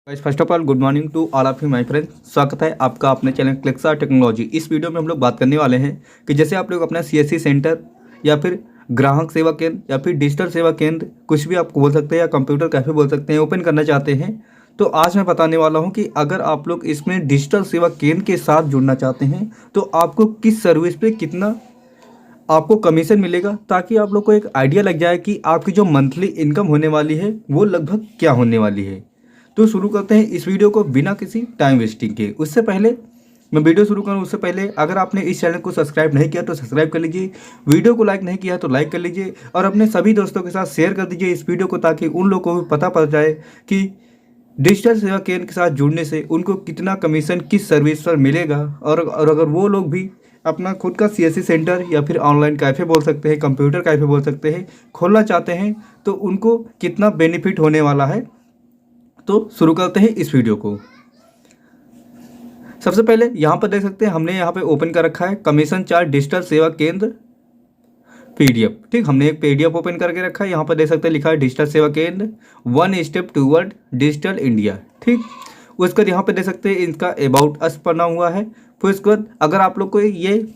First of all good morning to all of you my friends. स्वागत है आपका अपने चैनल क्लिक्सा टेक्नोलॉजी। इस वीडियो में हम लोग बात करने वाले हैं कि जैसे आप लोग अपना सीएससी सेंटर या फिर ग्राहक सेवा केंद्र या फिर डिजिटल सेवा केंद्र, कुछ भी आप बोल सकते हैं, या कंप्यूटर कैफे बोल सकते हैं, ओपन करना चाहते हैं। तो आज मैं बताने वाला हूं कि अगर आप लोग इसमें डिजिटल सेवा केंद्र के साथ जुड़ना चाहते हैं तो आपको किस सर्विस पे कितना आपको कमीशन मिलेगा, ताकि आप लोग को एक आइडिया लग जाए कि आपकी जो मंथली इनकम होने वाली है वो लगभग क्या होने वाली है। तो शुरू करते हैं इस वीडियो को बिना किसी टाइम वेस्टिंग के। उससे पहले मैं वीडियो शुरू करूं उससे पहले अगर आपने इस चैनल को सब्सक्राइब नहीं किया तो सब्सक्राइब कर लीजिए, वीडियो को लाइक नहीं किया तो लाइक कर लीजिए और अपने सभी दोस्तों के साथ शेयर कर दीजिए इस वीडियो को, ताकि उन लोगों को भी पता पड़ जाए कि डिजिटल सेवा केंद्र के साथ जुड़ने से उनको कितना कमीशन किस सर्विस पर मिलेगा। और अगर वो लोग भी अपना खुद का सीएससी सेंटर या फिर ऑनलाइन कैफ़े बोल सकते हैं, कंप्यूटर कैफ़े बोल सकते हैं, खोलना चाहते हैं तो उनको कितना बेनिफिट होने वाला है। तो शुरू करते हैं इस वीडियो को। सबसे पहले यहाँ पर देख सकते हैं हमने यहाँ पे ओपन कर रखा है कमीशन चार्ट डिजिटल सेवा केंद्र पीडीएफ। ठीक, हमने एक पीडीएफ ओपन करके रखा है। यहाँ पर देख सकते हैं लिखा है डिजिटल सेवा केंद्र 1 स्टेप टूवर्ड डिजिटल इंडिया। ठीक, उसके बाद यहाँ पे देख सकते हैं इनका अबाउट अस बना हुआ है। फिर उसके बाद अगर आप लोग को ये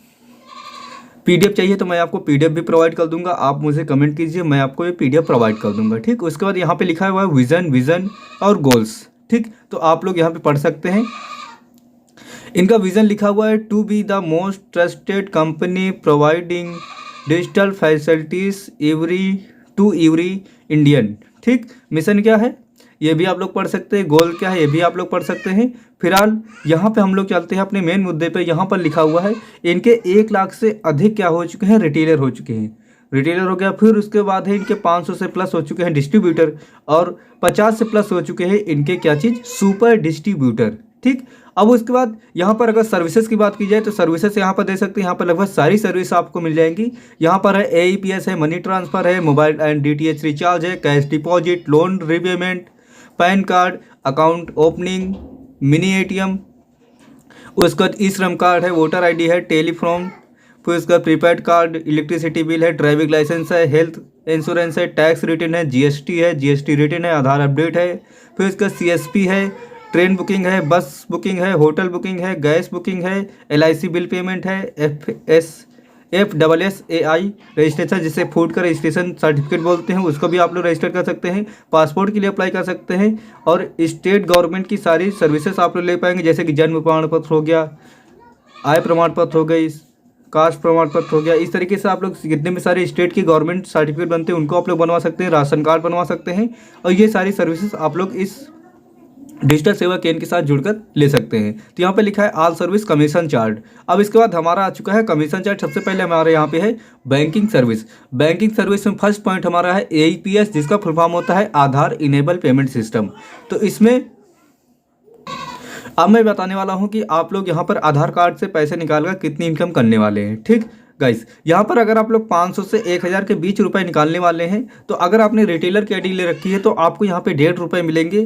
पीडीएफ चाहिए तो मैं आपको पीडीएफ भी प्रोवाइड कर दूंगा, आप मुझे कमेंट कीजिए, मैं आपको ये पीडीएफ प्रोवाइड कर दूंगा। ठीक, उसके बाद यहाँ पे लिखा हुआ है विजन और गोल्स। ठीक, तो आप लोग यहाँ पे पढ़ सकते हैं। इनका विजन लिखा हुआ है to be the most trusted company providing digital facilities every Indian. ठीक, मिशन क्या है ये भी आप लोग पढ़ सकते हैं, गोल क्या है ये भी आप लोग पढ़ सकते हैं। फिलहाल यहाँ पे हम लोग चलते हैं अपने मेन मुद्दे पे। यहाँ पर लिखा हुआ है इनके 1 लाख से अधिक क्या हो चुके हैं, रिटेलर हो चुके हैं। रिटेलर हो गया, फिर उसके बाद है इनके 500 से प्लस हो चुके हैं डिस्ट्रीब्यूटर, और 50 से प्लस हो चुके हैं इनके क्या चीज़, सुपर डिस्ट्रीब्यूटर। ठीक, अब उसके बाद यहाँ पर अगर सर्विसेज की बात की जाए तो सर्विसेज यहाँ पर दे सकते हैं। यहाँ पर लगभग सारी सर्विस आपको मिल जाएंगी। यहाँ पर है AEPS है, मनी ट्रांसफ़र है, मोबाइल एंड DTH रिचार्ज है, cash deposit, loan repayment, pan card, account opening, mini ATM, उसका ई श्रम कार्ड है, वोटर ID है, टेलीफोन, फिर उसका प्रीपेड कार्ड, इलेक्ट्रिसिटी बिल है, ड्राइविंग लाइसेंस है, हेल्थ इंश्योरेंस है, टैक्स रिटर्न है, GST है, GST रिटर्न है, आधार अपडेट है, फिर उसका CSP है, ट्रेन बुकिंग है, बस बुकिंग है, होटल बुकिंग है, गैस बुकिंग है, LIC बिल पेमेंट है, FSSAI रजिस्ट्रेशन, जिसे फूड का रजिस्ट्रेशन सर्टिफिकेट बोलते हैं, उसको भी आप लोग रजिस्टर कर सकते हैं। पासपोर्ट के लिए अप्लाई कर सकते हैं, और स्टेट गवर्नमेंट की सारी सर्विसेज आप लोग ले पाएंगे, जैसे कि जन्म प्रमाण पत्र हो गया, आय प्रमाण पत्र हो गई, कास्ट प्रमाण पत्र हो गया। इस तरीके से आप लोग जितने भी सारे स्टेट की गवर्नमेंट सर्टिफिकेट बनते हैं उनको आप लोग बनवा सकते हैं, राशन कार्ड बनवा सकते हैं, और ये सारी सर्विसेज आप लोग इस डिजिटल सेवा केंद्र के साथ जुड़कर ले सकते हैं। तो यहाँ पे लिखा है ऑल सर्विस कमीशन चार्ट। अब इसके बाद हमारा आ चुका है कमीशन चार्ट। सबसे पहले हमारे यहाँ पे है बैंकिंग सर्विस। बैंकिंग सर्विस में फर्स्ट पॉइंट हमारा है AEPS, जिसका फुल फॉर्म होता है आधार इनेबल पेमेंट सिस्टम। तो इसमें अब मैं बताने वाला हूँ कि आप लोग यहाँ पर आधार कार्ड से पैसे निकालकर कितनी इनकम करने वाले हैं। ठीक गाइस, यहाँ पर अगर आप लोग 500 से 1000 के बीच रुपए निकालने वाले हैं तो अगर आपने रिटेलर की ID ले रखी है तो आपको यहाँ पे 1.5 रुपये मिलेंगे।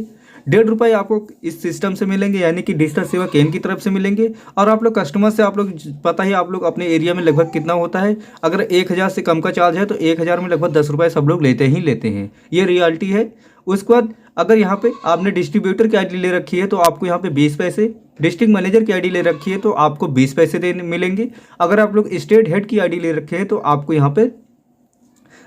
1.5 रुपये आपको इस सिस्टम से मिलेंगे, यानी कि डिजिटल सेवा केंद्र की तरफ से मिलेंगे। और आप लोग कस्टमर से आप लोग पता ही आप लोग अपने एरिया में लगभग कितना होता है, अगर 1000 से कम का चार्ज है तो 1000 में लगभग 10 रुपये सब लोग लेते ही लेते हैं, ये रियलिटी है। उसके बाद अगर यहाँ पे आपने डिस्ट्रीब्यूटर की ID ले रखी है तो आपको यहाँ पे 20 पैसे, डिस्ट्रिक्ट मैनेजर की ID ले रखी है तो आपको 20 पैसे देने मिलेंगे। अगर आप लोग स्टेट हेड की ID ले रखे हैं तो आपको यहाँ पे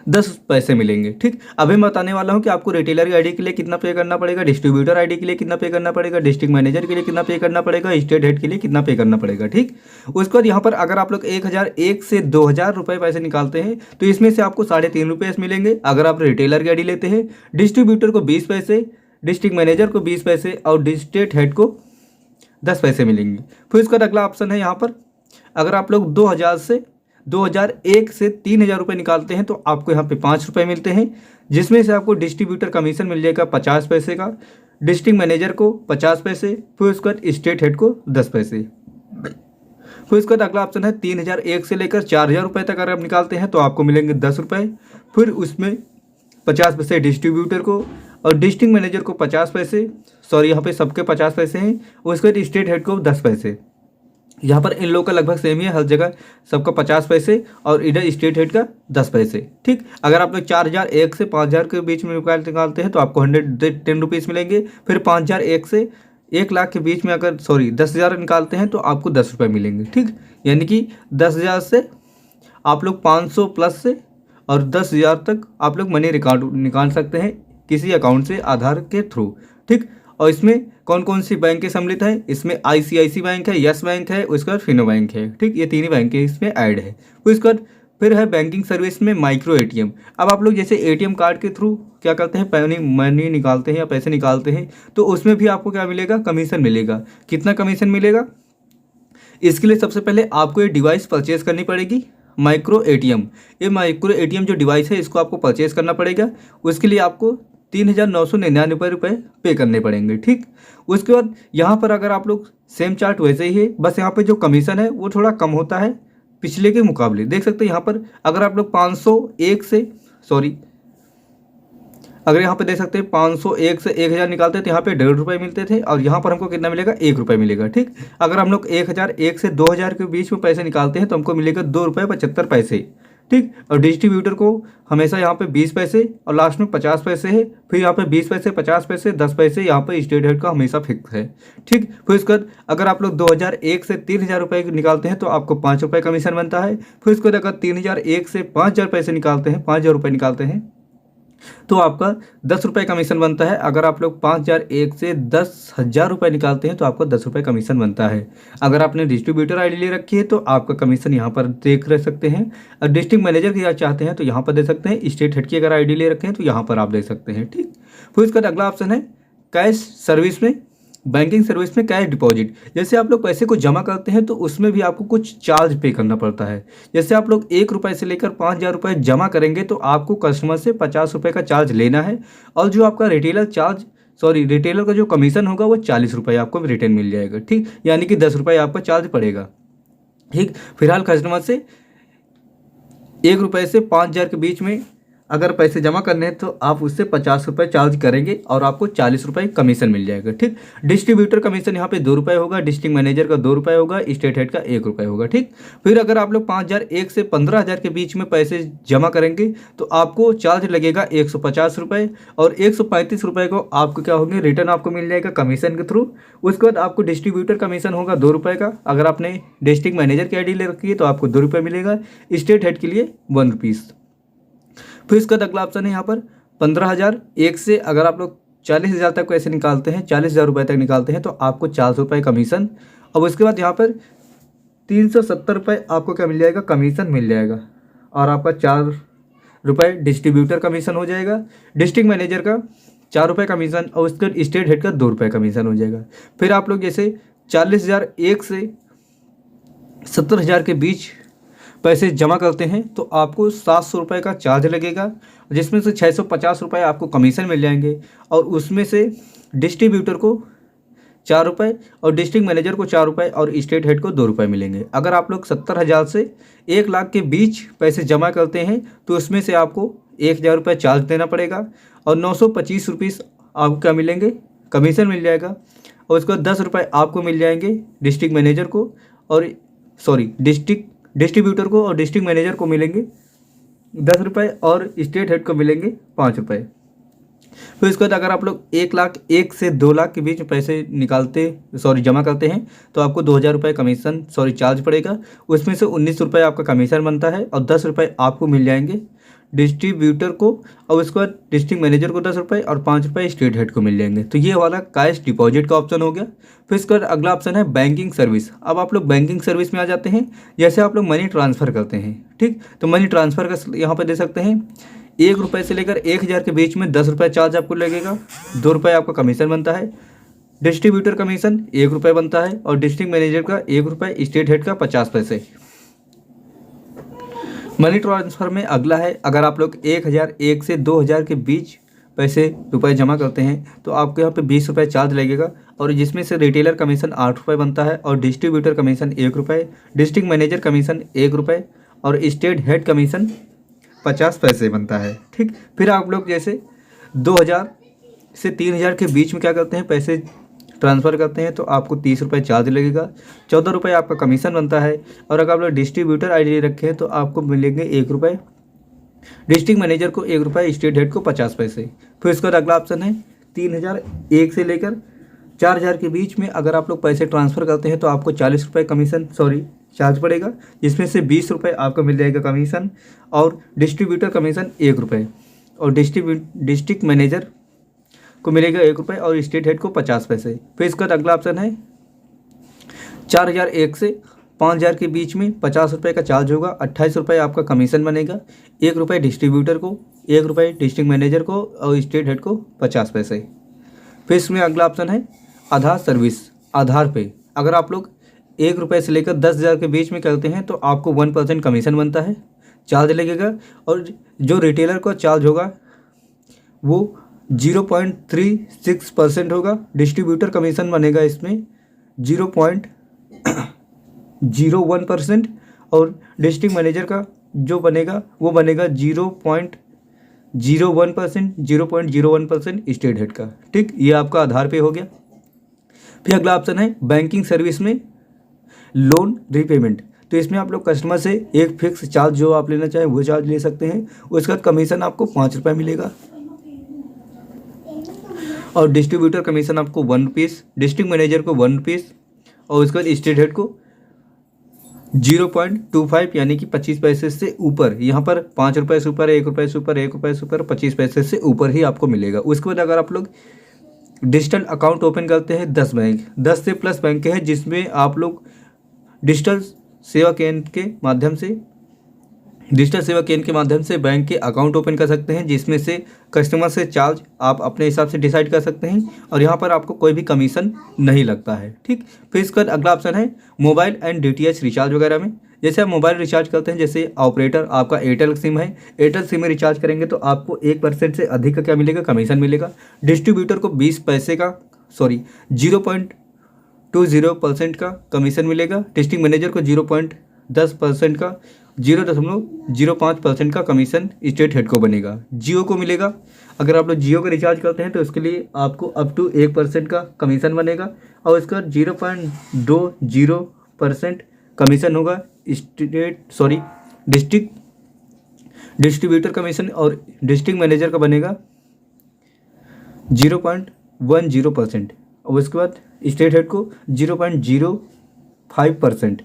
10 पैसे मिलेंगे। ठीक, अभी मैं बताने वाला हूँ कि आपको रिटेलर की ID के लिए कितना पे करना पड़ेगा, डिस्ट्रीब्यूटर ID के लिए कितना पे करना पड़ेगा, डिस्ट्रिक्ट मैनेजर के लिए कितना पे करना पड़ेगा, स्टेट हेड के लिए कितना पे करना पड़ेगा। ठीक, उसके बाद यहाँ पर अगर आप लोग 1001 से 2000 रुपये पैसे निकालते हैं तो इसमें से आपको 3.5 रुपये मिलेंगे अगर आप रिटेलर की ID लेते हैं, डिस्ट्रीब्यूटर को 20 पैसे, डिस्ट्रिक्ट मैनेजर को 20 पैसे और स्टेट हेड को 10 पैसे मिलेंगे। फिर इसका अगला ऑप्शन है यहाँ पर अगर आप लोग 2001 से 3000 रुपये निकालते हैं तो आपको यहाँ पे 5 रुपये मिलते हैं, जिसमें से आपको डिस्ट्रीब्यूटर कमीशन मिल जाएगा 50 पैसे का, डिस्ट्रिक्ट मैनेजर को 50 पैसे, फिर उसके बाद स्टेट हेड को 10 पैसे। फिर उसके बाद अगला ऑप्शन है 3001 से लेकर 4000 रुपये तक अगर आप निकालते हैं तो आपको मिलेंगे 10 रुपये, फिर उसमें 50 पैसे डिस्ट्रीब्यूटर को और डिस्ट्रिक्ट मैनेजर को 50 पैसे, सॉरी यहाँ पे सबके 50 पैसे हैं, उसके बाद स्टेट हेड को 10 पैसे। यहाँ पर इन लोगों का लगभग सेम ही है, हर जगह सबका 50 पैसे और इधर स्टेट हेड का 10 पैसे। ठीक, अगर आप लोग 4001 से 5000 के बीच में निकालते हैं तो आपको 110 रुपीज़ मिलेंगे। फिर 5001 से 1 लाख के बीच में अगर 10,000 निकालते हैं तो आपको 10 रुपये मिलेंगे। ठीक, यानी कि 10,000 से आप लोग 500 प्लस से और 10,000 तक आप लोग मनी रिकॉर्ड निकाल सकते हैं किसी अकाउंट से आधार के थ्रू। ठीक, और इसमें कौन कौन सी बैंक सम्मिलित है? इसमें ICICI बैंक है, यस बैंक है, उसके बाद फिनो बैंक है। ठीक, ये तीन ही बैंक इसमें ऐड है। उसके बाद फिर है बैंकिंग सर्विस में माइक्रो ATM। अब आप लोग जैसे ATM कार्ड के थ्रू क्या करते हैं, मनी निकालते हैं या पैसे निकालते हैं, तो उसमें भी आपको क्या मिलेगा? कमीशन मिलेगा। कितना कमीशन मिलेगा? इसके लिए सबसे पहले आपको ये डिवाइस परचेज करनी पड़ेगी, माइक्रो ATM। ये माइक्रो ATM जो डिवाइस है इसको आपको परचेज करना पड़ेगा। उसके लिए आपको 3,999 रुपये पे करने पड़ेंगे। ठीक, उसके बाद यहाँ पर अगर आप लोग सेम चार्ट वैसे ही है, बस यहाँ पे जो कमीशन है वो थोड़ा कम होता है पिछले के मुकाबले। देख सकते हैं यहाँ पर अगर आप लोग 501 से अगर यहाँ पे देख सकते हैं 501 से 1,000 निकालते हैं तो यहाँ पे 1.5 रुपये मिलते थे और यहाँ पर हमको कितना मिलेगा? 1 रुपये मिलेगा। ठीक, अगर हम लोग 1,001 से 2,000 के बीच में पैसे निकालते हैं तो हमको मिलेगा 2 रुपये 75 पैसे। ठीक, और डिस्ट्रीब्यूटर को हमेशा यहाँ पे 20 पैसे और लास्ट में 50 पैसे है। फिर यहाँ पे 20 पैसे, 50 पैसे, 10 पैसे यहाँ पे स्टेट हेड का हमेशा फिक्स है। ठीक, फिर उसके बाद अगर आप लोग 2,001 से 3,000 रुपये निकालते हैं तो आपको 5 रुपये कमीशन बनता है। फिर उसके बाद अगर 3,001 से 5,000 पैसे निकालते हैं, 5,000 रुपये निकालते हैं तो आपका 10 रुपये कमीशन बनता है। अगर आप लोग 5,001 से 10,000 रुपये निकालते हैं तो आपको 10 रुपये कमीशन बनता है। अगर आपने डिस्ट्रीब्यूटर ID ले रखी है तो आपका कमीशन यहाँ पर देख रह सकते हैं। और डिस्ट्रिक्ट मैनेजर की चाहते हैं तो यहाँ पर दे सकते हैं। स्टेट हेड की अगर ID ले रखे हैं तो यहाँ पर आप दे सकते हैं। ठीक, फिर इसका अगला ऑप्शन है कैश सर्विस में, बैंकिंग सर्विस में कैश डिपॉजिट। जैसे आप लोग पैसे को जमा करते हैं तो उसमें भी आपको कुछ चार्ज पे करना पड़ता है। जैसे आप लोग 1 रुपये से लेकर 5,000 रुपये जमा करेंगे तो आपको कस्टमर से 50 रुपये का चार्ज लेना है और जो आपका रिटेलर का जो कमीशन होगा वो 40 रुपये आपको रिटर्न मिल जाएगा। ठीक, यानी कि 10 रुपये आपका चार्ज पड़ेगा। ठीक, फिलहाल कस्टमर से 1 रुपये से 5,000 के बीच में अगर पैसे जमा करने हैं तो आप उससे 50 रुपये चार्ज करेंगे और आपको 40 रुपये कमीशन मिल जाएगा। ठीक, डिस्ट्रीब्यूटर कमीशन यहाँ पे 2 रुपये होगा, डिस्ट्रिक्ट मैनेजर का 2 रुपये होगा, स्टेट हेड का 1 रुपये होगा। ठीक, फिर अगर आप लोग 5,001 से 15,000 के बीच में पैसे जमा करेंगे तो आपको चार्ज लगेगा 150 रुपये और 135 रुपये को आपको क्या होंगे? रिटर्न आपको मिल जाएगा कमीशन के थ्रू। उसके बाद आपको डिस्ट्रीब्यूटर कमीशन होगा 2 रुपये का। अगर आपने डिस्ट्रिक्ट मैनेजर की ID ले रखी है तो आपको 2 रुपये मिलेगा, स्टेट हेड के लिए 1 रुपीज़। फिर इसका अगला ऑप्शन है यहाँ पर 15,001 से अगर आप लोग 40,000 तक पैसे निकालते हैं, 40,000 रुपये तक निकालते हैं तो आपको 400 रुपये कमीशन। और उसके बाद यहाँ पर 370 रुपये आपको क्या मिल जाएगा? कमीशन मिल जाएगा और आपका 4 रुपये डिस्ट्रीब्यूटर कमीशन हो जाएगा, डिस्ट्रिक्ट मैनेजर का 4 रुपये कमीशन और उसके बाद स्टेट हेड का 2 रुपये कमीशन हो जाएगा। फिर आप लोग जैसे 40,001 से 70,000 के बीच पैसे जमा करते हैं तो आपको 700 रुपये का चार्ज लगेगा, जिसमें से 650 रुपये आपको कमीशन मिल जाएंगे और उसमें से डिस्ट्रीब्यूटर को 4 रुपये और डिस्ट्रिक्ट मैनेजर को 4 रुपये और स्टेट हेड को 2 रुपये मिलेंगे। अगर आप लोग 70,000 से 1 लाख के बीच पैसे जमा करते हैं तो उसमें से आपको 1,000 रुपये चार्ज देना पड़ेगा और 925 रुपीज़ आपको क्या मिलेंगे? कमीशन मिल जाएगा। और उसके बाद 10 रुपये आपको मिल जाएंगे डिस्ट्रिक्ट मैनेजर को और डिस्ट्रीब्यूटर को और डिस्ट्रिक्ट मैनेजर को मिलेंगे 10 रुपये और स्टेट हेड को मिलेंगे 5 रुपये। फिर इसके बाद अगर आप लोग 1,01 से 2 लाख के बीच में पैसे जमा करते हैं तो आपको 2,000 रुपये कमीशन चार्ज पड़ेगा। उसमें से 19 रुपये आपका कमीशन बनता है और 10 रुपये आपको मिल जाएंगे डिस्ट्रीब्यूटर को और उसके बाद डिस्ट्रिक्ट मैनेजर को 10 रुपये और 5 रुपये स्टेट हेड को मिल जाएंगे। तो ये वाला कैश डिपॉजिट का ऑप्शन हो गया। फिर इसका अगला ऑप्शन है बैंकिंग सर्विस। अब आप लोग बैंकिंग सर्विस में आ जाते हैं। जैसे आप लोग मनी ट्रांसफ़र करते हैं, ठीक, तो मनी ट्रांसफ़र का यहाँ पर दे सकते हैं 1 रुपये से लेकर 1,000 के बीच में 10 रुपये चार्ज आपको लगेगा, 2 रुपये आपका कमीशन बनता है, डिस्ट्रीब्यूटर कमीशन 1 रुपये बनता है और डिस्ट्रिक्ट मैनेजर का 1 रुपये, स्टेट हेड का 50 पैसे। मनी ट्रांसफ़र में अगला है अगर आप लोग 1,001 से 2,000 के बीच रुपए जमा करते हैं तो आपको यहाँ पे 20 रुपये चार्ज लगेगा और जिसमें से रिटेलर कमीशन 8 रुपये बनता है और डिस्ट्रीब्यूटर कमीशन 1 रुपये, डिस्ट्रिक्ट मैनेजर कमीशन 1 रुपये और स्टेट हेड कमीशन 50 पैसे बनता है। ठीक, फिर आप लोग जैसे 2,000 से 3,000 के बीच में क्या करते हैं? पैसे ट्रांसफ़र करते हैं तो आपको 30 रुपये चार्ज लगेगा, 14 रुपये आपका कमीशन बनता है। और अगर आप लोग डिस्ट्रीब्यूटर ID रखे हैं तो आपको मिलेंगे 1 रुपये, डिस्ट्रिक्ट मैनेजर को 1 रुपये, स्टेट हेड को 50 पैसे। फिर इसका अगला ऑप्शन है 3001 से लेकर 4000 के बीच में अगर आप लोग पैसे ट्रांसफ़र करते हैं तो आपको 40 रुपये कमीशन चार्ज पड़ेगा, जिसमें से 20 रुपये आपको मिल जाएगा कमीशन, और डिस्ट्रीब्यूटर कमीशन 1 रुपये, और डिस्ट्रिक्ट मैनेजर को मिलेगा 1 रुपये, और स्टेट हेड को 50 पैसे। फिर इसका अगला ऑप्शन है 4001 से 5000 के बीच में 50 रुपये का चार्ज होगा, 28 रुपये आपका कमीशन बनेगा, 1 रुपये डिस्ट्रीब्यूटर को, 1 रुपये डिस्ट्रिक्ट मैनेजर को, और स्टेट हेड को 50 पैसे। फिर इसमें अगला ऑप्शन है आधार सर्विस। आधार पे अगर आप लोग 1 रुपये से लेकर 10,000 के बीच में करते हैं तो आपको 1% कमीशन बनता है, चार्ज लगेगा, और जो रिटेलर का चार्ज होगा वो 0.36% होगा। डिस्ट्रीब्यूटर कमीशन बनेगा इसमें 0.01%, और डिस्ट्रिक्ट मैनेजर का जो बनेगा वो बनेगा 0.01%, स्टेट हेड का। ठीक, ये आपका आधार पे हो गया। फिर अगला ऑप्शन है बैंकिंग सर्विस में लोन रीपेमेंट। तो इसमें आप लोग कस्टमर से एक फिक्स चार्ज जो आप लेना चाहें वो चार्ज ले सकते हैं, उसका कमीशन आपको 5 रुपये मिलेगा, और डिस्ट्रीब्यूटर कमीशन आपको 1 रुपीस, डिस्ट्रिक्ट मैनेजर को 1 रुपीस, और उसके बाद स्टेट हेड को 0.25 यानी कि 25 पैसे से ऊपर। यहाँ पर 5 रुपये से ऊपर, 1 रुपये से ऊपर, 1 रुपये से ऊपर, 25 पैसे से ऊपर ही आपको मिलेगा। उसके बाद अगर आप लोग डिजिटल अकाउंट ओपन करते हैं 10 से प्लस बैंक हैं जिसमें आप लोग डिजिटल सेवा केंद्र के माध्यम से बैंक के अकाउंट ओपन कर सकते हैं, जिसमें से कस्टमर से चार्ज आप अपने हिसाब से डिसाइड कर सकते हैं, और यहाँ पर आपको कोई भी कमीशन नहीं लगता है। ठीक, फिर इसका अगला ऑप्शन है मोबाइल एंड DTH रिचार्ज वगैरह में। जैसे आप मोबाइल रिचार्ज करते हैं, जैसे ऑपरेटर आपका एयरटेल सिम है, एयरटेल सिम में रिचार्ज करेंगे तो आपको 1% से अधिक का क्या मिलेगा, कमीशन मिलेगा। डिस्ट्रीब्यूटर को 20 पैसे का 0.20% का कमीशन मिलेगा। डिस्ट्रिक्ट मैनेजर को 0.10% का 0.05% का कमीशन स्टेट हेड को बनेगा। जियो को मिलेगा, अगर आप लोग जियो का रिचार्ज करते हैं तो इसके लिए आपको अप टू 1% का कमीशन बनेगा, और इसका 0.20% कमीशन होगा डिस्ट्रीब्यूटर कमीशन, और डिस्ट्रिक्ट मैनेजर का बनेगा 0.10%, और उसके बाद स्टेट हेड को 0.05%।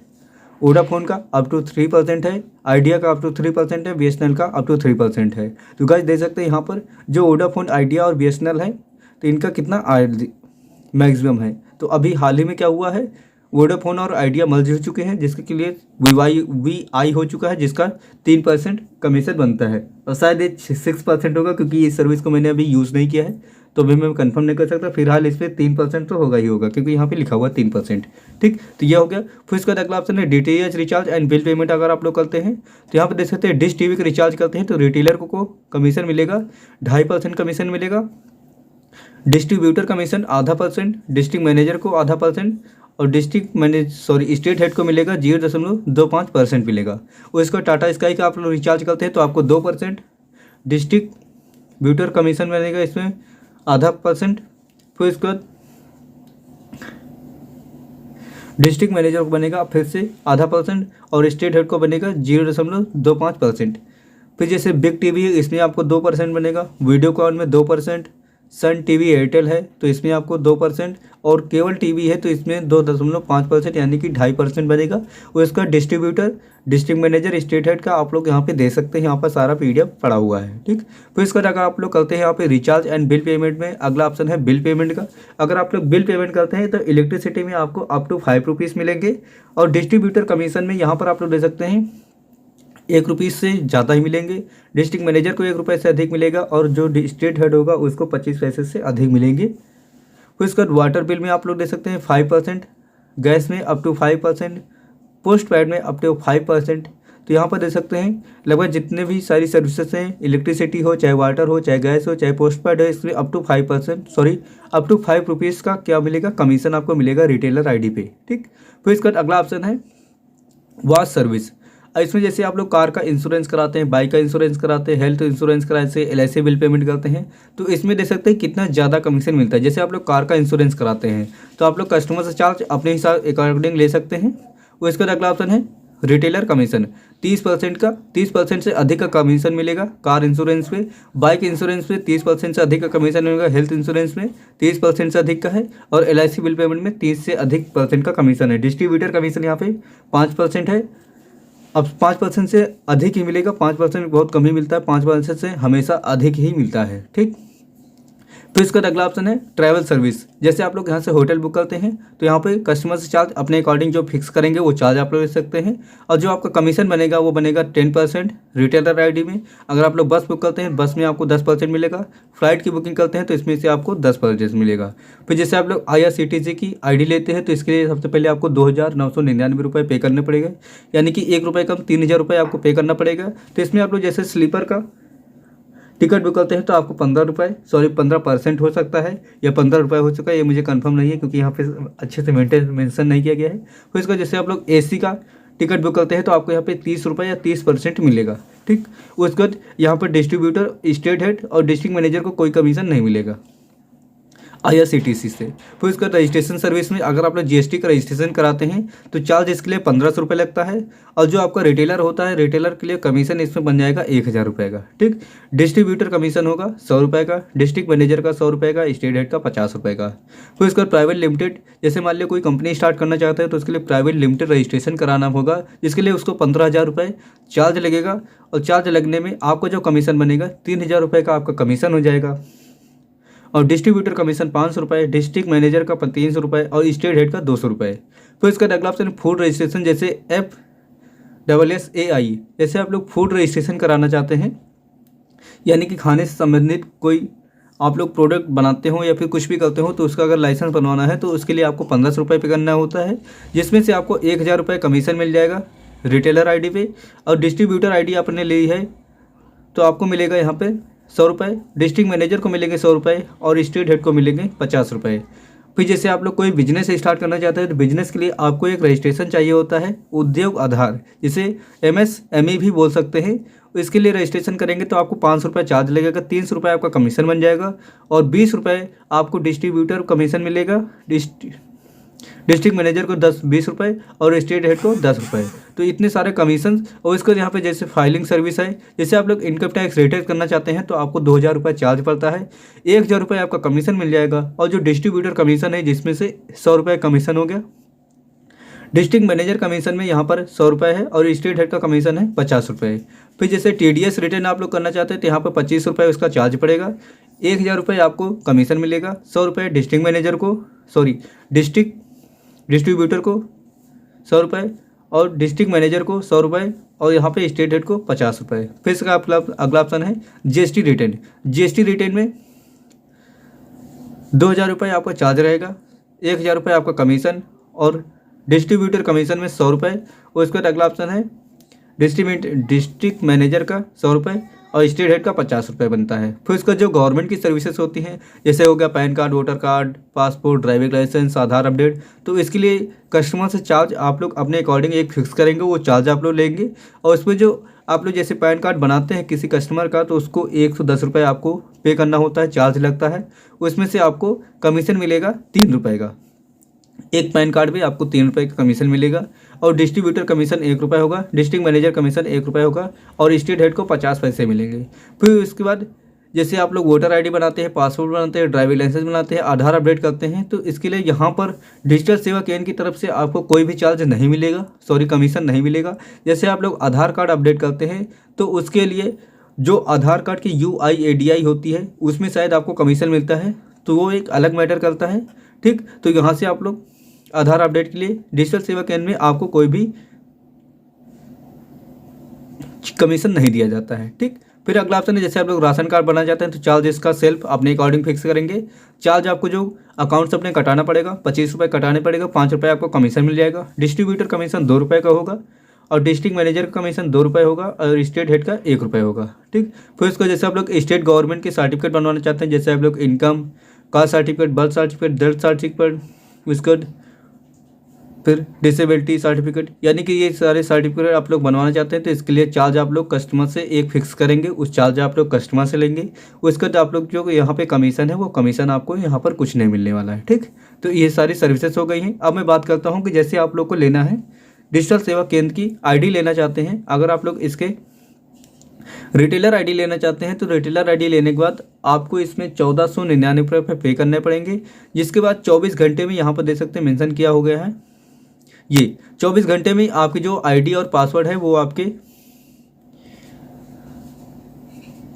वोडाफोन का अप टू 3% है, आइडिया का अप टू 3% है, BSNL का अप टू 3% है। तो गाइस देख सकते हैं यहाँ पर जो वोडाफोन, आइडिया और BSNL है तो इनका कितना मैक्सिमम है। तो अभी हाल ही में क्या हुआ है, वोडाफोन और आइडिया मर्ज हो चुके हैं, जिसके लिए VI हो चुका है, जिसका 3% कमीशन बनता है, और शायद ये 6% होगा क्योंकि इस सर्विस को मैंने अभी यूज़ नहीं किया है तो अभी मैं कंफर्म नहीं कर सकता। फिलहाल इस पर 3% तो होगा ही होगा क्योंकि यहाँ पे लिखा हुआ 3%। ठीक, तो यह हो गया। फिर इसका अगला ऑप्शन है DTH recharge and bill payment. अगर आप लोग करते हैं तो यहाँ पर देख सकते हैं डिश TV का रिचार्ज करते हैं तो रिटेलर को कमीशन मिलेगा 2.5% कमीशन मिलेगा, डिस्ट्रीब्यूटर कमीशन 0.5%, डिस्ट्रिक्ट मैनेजर को 0.5%, और स्टेट हेड को मिलेगा 0.25% मिलेगा। और इसका टाटा स्काई का आप लोग रिचार्ज करते हैं तो आपको 2%, डिस्ट्रीब्यूटर कमीशन मिलेगा इसमें 0.5%। फिर इसके बाद डिस्ट्रिक्ट मैनेजर को बनेगा फिर से 0.5%, और स्टेट हेड को बनेगा 0.25%। फिर जैसे बिग टीवी है इसमें आपको 2% बनेगा, वीडियोकॉन में 2%, सन टीवी एयरटेल है तो इसमें आपको 2%, और केबल टीवी है तो इसमें 2.5% यानी कि 2.5% बनेगा। और इसका distributor, district manager, state head का आप लोग यहाँ पे दे सकते हैं, यहाँ पर सारा PDF पड़ा हुआ है। ठीक, फिर इसका अगर आप लोग करते हैं यहाँ पे रिचार्ज एंड बिल पेमेंट में, अगला ऑप्शन है बिल पेमेंट का। अगर आप लोग बिल पेमेंट करते हैं तो इलेक्ट्रिसिटी में आपको अप टू 5 रुपीज़ मिलेंगे, और डिस्ट्रीब्यूटर कमीशन में यहाँ पर आप लोग दे सकते हैं 1 रुपीज़ से ज़्यादा ही मिलेंगे। डिस्ट्रिक्ट मैनेजर को 1 रुपये से अधिक मिलेगा, और जो स्टेट हेड होगा उसको 25 पैसे से अधिक मिलेंगे। फिर उसके बाद वाटर बिल में आप लोग दे सकते हैं 5%, गैस में अप टू 5%, पोस्ट पेड में अप टू 5%। तो यहाँ पर दे सकते हैं लगभग जितने भी सारी सर्विसेज हैं, इलेक्ट्रिसिटी हो, चाहे वाटर हो, चाहे गैस हो, चाहे पोस्ट पेड हो, इसमें अप टू 5 रुपीज़ का क्या मिलेगा, कमीशन आपको मिलेगा रिटेलर ID पे। ठीक, फिर इसके बाद अगला ऑप्शन है वॉच सर्विस। इसमें जैसे आप लोग कार का इंश्योरेंस कराते हैं, बाइक का इंश्योरेंस कराते हैं, हेल्थ इंश्योरेंस कराते हैं, LIC बिल पेमेंट करते हैं, तो इसमें देख सकते हैं कितना ज़्यादा कमीशन मिलता है। जैसे आप लोग कार का इंश्योरेंस कराते हैं तो आप लोग कस्टमर से चार्ज अपने हिसाब अकॉर्डिंग ले सकते हैं। वो इसका अगला ऑप्शन है रिटेलर कमीशन, 30% से अधिक का कमीशन मिलेगा कार इंश्योरेंस पे। बाइक इंश्योरेंस पे 30% से अधिक का कमीशन मिलेगा। हेल्थ इंश्योरेंस में 30% से अधिक का है। और LIC बिल पेमेंट में 30 से अधिक % का कमीशन है। डिस्ट्रीब्यूटर कमीशन यहाँ पे 5% है। अब 5% से अधिक ही मिलेगा, 5% बहुत कम ही मिलता है, 5% से हमेशा अधिक ही मिलता है। ठीक, फिर इसका अगला ऑप्शन है ट्रैवल सर्विस। जैसे आप लोग यहाँ से होटल बुक करते हैं तो यहाँ पे कस्टमर से चार्ज अपने अकॉर्डिंग जो फिक्स करेंगे वो चार्ज आप लोग ले सकते हैं। और जो आपका कमीशन बनेगा वो बनेगा 10% रिटेलर ID में। अगर आप लोग बस बुक करते हैं, बस में आपको 10% मिलेगा। फ्लाइट की बुकिंग करते हैं तो इसमें से आपको 10% मिलेगा। फिर जैसे आप लोग IRCTC की ID लेते हैं तो इसके लिए सबसे पहले आपको 2,999 रुपये पे करने पड़ेगा, यानी कि 1 रुपये कम 3,000 रुपये आपको पे करना पड़ेगा। तो इसमें आप लोग जैसे स्लीपर का टिकट बुक करते हैं तो आपको 15% हो सकता है या 15 रुपये हो चुका है, ये मुझे कंफर्म नहीं है क्योंकि यहाँ पे अच्छे से मेंशन नहीं किया गया है। फिर इसका जैसे आप लोग AC का टिकट बुक करते हैं तो आपको यहाँ पे 30 रुपये या 30% मिलेगा। ठीक, उसके बाद यहाँ पर डिस्ट्रीब्यूटर, स्टेट हेड और डिस्ट्रिक्ट मैनेजर को कोई कमीशन नहीं मिलेगा IRCTC से। फिर उसका रजिस्ट्रेशन सर्विस में अगर आप लोग GST का रजिस्ट्रेशन कराते हैं तो चार्ज इसके लिए 1,500 रुपये लगता है। और जो आपका रिटेलर होता है, रिटेलर के लिए कमीशन इसमें बन जाएगा 1,000 रुपये का। ठीक, डिस्ट्रीब्यूटर कमीशन होगा 100 रुपये का, डिस्ट्रिक्ट मैनेजर का 100 रुपये का, स्टेट हेड का 50 रुपये का। फिर उसका प्राइवेट लिमिटेड, जैसे मान लिया कोई कंपनी स्टार्ट करना चाहता है तो उसके लिए प्राइवेट लिमिटेड रजिस्ट्रेशन कराना होगा, जिसके लिए उसको 15,000 रुपये चार्ज लगेगा। और चार्ज लगने में आपको जो कमीशन बनेगा 3,000 रुपये का आपका कमीशन हो जाएगा। और डिस्ट्रीब्यूटर कमीशन 500 रुपये, डिस्ट्रिक्ट मैनेजर का 300 रुपये और स्टेट हेड का 200 रुपये। फिर इसका अगला ऑप्शन फूड रजिस्ट्रेशन, जैसे FSSAI। जैसे आप लोग फूड रजिस्ट्रेशन कराना चाहते हैं, यानी कि खाने से संबंधित कोई आप लोग प्रोडक्ट बनाते हो या फिर कुछ भी करते हो तो उसका अगर लाइसेंस बनवाना है तो उसके लिए आपको 1,500 रुपये पे करना होता है, जिसमें से आपको 1,000 रुपये कमीशन मिल जाएगा रिटेलर ID पे। और डिस्ट्रीब्यूटर ID आपने ली है तो आपको मिलेगा यहाँ पे 100 रुपये, डिस्ट्रिक्ट मैनेजर को मिलेंगे 100 रुपये और स्टेट हेड को मिलेंगे 50 रुपये। फिर जैसे आप लोग कोई बिजनेस स्टार्ट करना चाहते हैं तो बिजनेस के लिए आपको एक रजिस्ट्रेशन चाहिए होता है, उद्योग आधार, जिसे MSME भी बोल सकते हैं। इसके लिए रजिस्ट्रेशन करेंगे तो आपको 500 रुपये चार्ज लगेगा, 300 रुपये आपका कमीशन बन जाएगा और 20 रुपये आपको डिस्ट्रीब्यूटर कमीशन मिलेगा, डिस्ट्रिक्ट मैनेजर को 20 रुपये और स्टेट हेड को 10 रुपये। तो इतने सारे कमीशन। और इसको यहाँ पे जैसे फाइलिंग सर्विस है, जैसे आप लोग इनकम टैक्स रिटर्न करना चाहते हैं तो आपको 2,000 रुपये चार्ज पड़ता है, 1,000 रुपये आपका कमीशन मिल जाएगा। और जो डिस्ट्रीब्यूटर कमीशन है जिसमें से 100 रुपये कमीशन हो गया। डिस्ट्रिक्ट मैनेजर कमीशन में यहाँ पर 100 रुपये है और स्टेट हेड का कमीशन है 50 रुपये। फिर जैसे TDS रिटर्न आप लोग करना चाहते हैं तो यहाँ पर 25 रुपये उसका चार्ज पड़ेगा, 1,000 रुपये आपको कमीशन मिलेगा, 100 रुपये डिस्ट्रिक्ट मैनेजर को, डिस्ट्रीब्यूटर को 100 रुपये और डिस्ट्रिक्ट मैनेजर को 100 रुपये और यहाँ पे स्टेट हेड को 50 रुपये। फिर इसका अगला ऑप्शन है GST रिटर्न। GST रिटर्न में 2,000 रुपये आपका चार्ज रहेगा, 1,000 रुपये आपका कमीशन और डिस्ट्रीब्यूटर कमीशन में 100 रुपये। और इसका अगला ऑप्शन है डिस्ट्रिक्ट मैनेजर का 100 रुपये और स्टेट हेड का 50 रुपये बनता है। फिर इसका जो गवर्नमेंट की सर्विसेज होती हैं, जैसे हो गया PAN card, voter card, passport, driving licence, Aadhaar update, तो इसके लिए कस्टमर से चार्ज आप लोग अपने अकॉर्डिंग एक फिक्स करेंगे, वो चार्ज आप लोग लेंगे। और उसमें जो आप लोग जैसे पैन कार्ड बनाते हैं किसी कस्टमर का तो उसको 110 रुपये आपको पे करना होता है, चार्ज लगता है। उसमें से आपको कमीशन मिलेगा 3 रुपये का, एक पैन कार्ड पे आपको 3 रुपये का कमीशन मिलेगा। और डिस्ट्रीब्यूटर कमीशन 1 रुपये होगा, डिस्ट्रिक्ट मैनेजर कमीशन 1 रुपये होगा और स्टेट हेड को 50 पैसे मिलेंगे। फिर उसके बाद जैसे आप लोग वोटर ID बनाते हैं, पासपोर्ट बनाते हैं, ड्राइविंग लाइसेंस बनाते हैं, आधार अपडेट करते हैं, तो इसके लिए यहाँ पर डिजिटल सेवा केंद्र की तरफ से आपको कोई भी चार्ज नहीं मिलेगा, कमीशन नहीं मिलेगा। जैसे आप लोग आधार कार्ड अपडेट करते हैं तो उसके लिए जो आधार कार्ड की UIDAI होती है उसमें शायद आपको कमीशन मिलता है, तो वो एक अलग मैटर करता है। ठीक, तो यहाँ से आप लोग आधार अपडेट के लिए डिजिटल सेवा केंद्र में आपको कोई भी कमीशन नहीं दिया जाता है। ठीक, फिर अगला ऑप्शन है जैसे आप लोग राशन कार्ड बनाना चाहते हैं तो चार्ज इसका सेल्फ अपने अकॉर्डिंग फिक्स करेंगे। चार्ज आपको जो अकाउंट से अपने कटाना पड़ेगा 25 रुपये कटाने पड़ेगा, 5 रुपये आपको कमीशन मिल जाएगा। डिस्ट्रीब्यूटर कमीशन 2 रुपये का होगा और डिस्ट्रिक्ट मैनेजर का कमीशन 2 रुपये होगा और स्टेट हेड का 1 रुपये होगा। ठीक, फिर उसको जैसे आप लोग स्टेट गवर्नमेंट के सर्टिफिकेट बनवाना चाहते हैं, जैसे आप लोग income, caste certificate, birth certificate, death certificate, उसके फिर डिसेबिलिटी सर्टिफिकेट, यानी कि ये सारे सर्टिफिकेट आप लोग बनवाना चाहते हैं तो इसके लिए चार्ज आप लोग कस्टमर से एक फिक्स करेंगे, उस चार्ज आप लोग कस्टमर से लेंगे। उसके बाद आप लोग जो यहाँ पे कमीशन है वो कमीशन आपको यहाँ पर कुछ नहीं मिलने वाला है, ठीक। तो ये सारी सर्विसेज हो गई हैं। अब मैं बात करता हूँ कि जैसे आप लोग को लेना है डिजिटल सेवा केंद्र की आईडी लेना चाहते हैं, अगर आप लोग इसके रिटेलर आईडी लेना चाहते हैं तो रिटेलर आईडी लेने के बाद आपको इसमें 1499 रुपये पे करने पड़ेंगे, जिसके बाद 24 घंटे में यहाँ पर दे सकते हैं मेंशन किया हो गया है, ये 24 घंटे में आपकी जो आईडी और पासवर्ड है वो आपके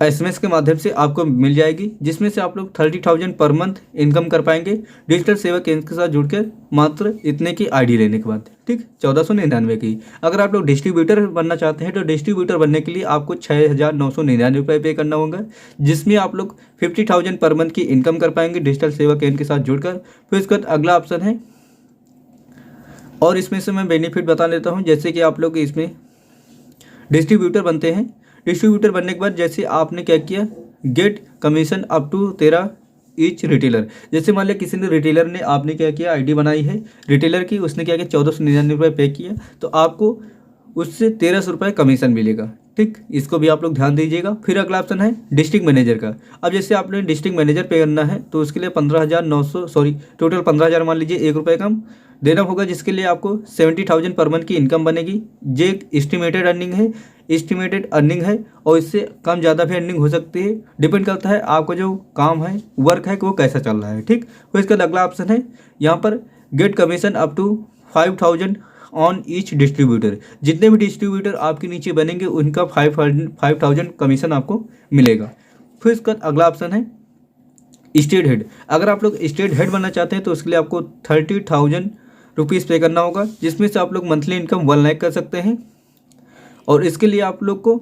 एसएमएस के माध्यम से आपको मिल जाएगी, जिसमें से आप लोग 30,000 पर मंथ इनकम कर पाएंगे डिजिटल सेवा केंद्र के साथ जुड़कर, मात्र इतने की आईडी लेने के बाद, ठीक। 1499 की। अगर आप लोग डिस्ट्रीब्यूटर बनना चाहते हैं तो डिस्ट्रीब्यूटर बनने के लिए आपको 6,999 रुपये पे करना होगा, जिसमें आप लोग 50,000 पर मंथ की इनकम कर पाएंगे डिजिटल सेवा केंद्र के साथ जुड़कर। फिर इसके बाद अगला ऑप्शन है, और इसमें से मैं बेनिफिट बता देता हूँ। जैसे कि आप लोग इसमें डिस्ट्रीब्यूटर बनते हैं, डिस्ट्रीब्यूटर बनने के बाद जैसे आपने क्या किया, get commission up to 13 each retailer. जैसे मान लिया किसी ने रिटेलर ने आपने क्या किया, आईडी बनाई है रिटेलर की, उसने क्या किया 1499 रुपये पे किया, तो आपको उससे 1300 रुपये कमीशन मिलेगा, ठीक। इसको भी आप लोग ध्यान दीजिएगा। फिर अगला ऑप्शन है डिस्ट्रिक्ट मैनेजर का। अब जैसे आपने डिस्ट्रिक्ट मैनेजर पे करना है तो उसके लिए 15,900 टोटल 15,000 मान लीजिए, 1 रुपये कम देना होगा, जिसके लिए आपको 70,000 पर मंथ की इनकम बनेगी। ये एक एस्टिमेटेड अर्निंग है और इससे कम ज़्यादा भी अर्निंग हो सकती है, डिपेंड करता है आपका जो काम है वर्क है कि वो कैसा चल रहा है, ठीक। फिर इसका अगला ऑप्शन है यहाँ पर get commission up to 5,000 on each distributor. जितने भी डिस्ट्रीब्यूटर आपके नीचे बनेंगे उनका 5,000 कमीशन आपको मिलेगा। फिर इसका अगला ऑप्शन है स्टेट हेड। अगर आप लोग स्टेट हेड बनना चाहते हैं तो उसके लिए आपको 30,000 रुपीज़ पे करना होगा, जिसमें से आप लोग मंथली इनकम 1 लाख कर सकते हैं। और इसके लिए आप लोग को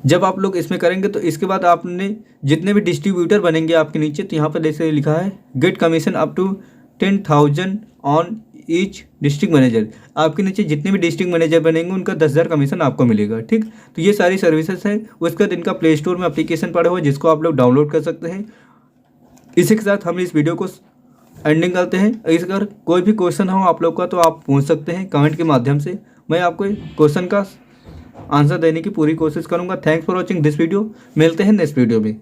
जब आप लोग इसमें करेंगे तो इसके बाद आपने जितने भी डिस्ट्रीब्यूटर बनेंगे आपके नीचे, तो यहाँ पर जैसे लिखा है get commission up to 10,000 on each district manager. आपके नीचे जितने भी डिस्ट्रिक्ट मैनेजर बनेंगे उनका 10,000 कमीशन आपको मिलेगा, ठीक। तो ये सारी सर्विसेज हैं। उसके बाद इनका प्ले स्टोर में एप्लीकेशन पड़ा हुआ है जिसको आप लोग डाउनलोड कर सकते हैं। इसी के साथ हम इस वीडियो को एंडिंग करते हैं। इस अगर कोई भी क्वेश्चन हो आप लोग का तो आप पूछ सकते हैं कमेंट के माध्यम से, मैं आपको क्वेश्चन का आंसर देने की पूरी कोशिश करूंगा। Thanks for watching this video. मिलते हैं नेक्स्ट वीडियो में।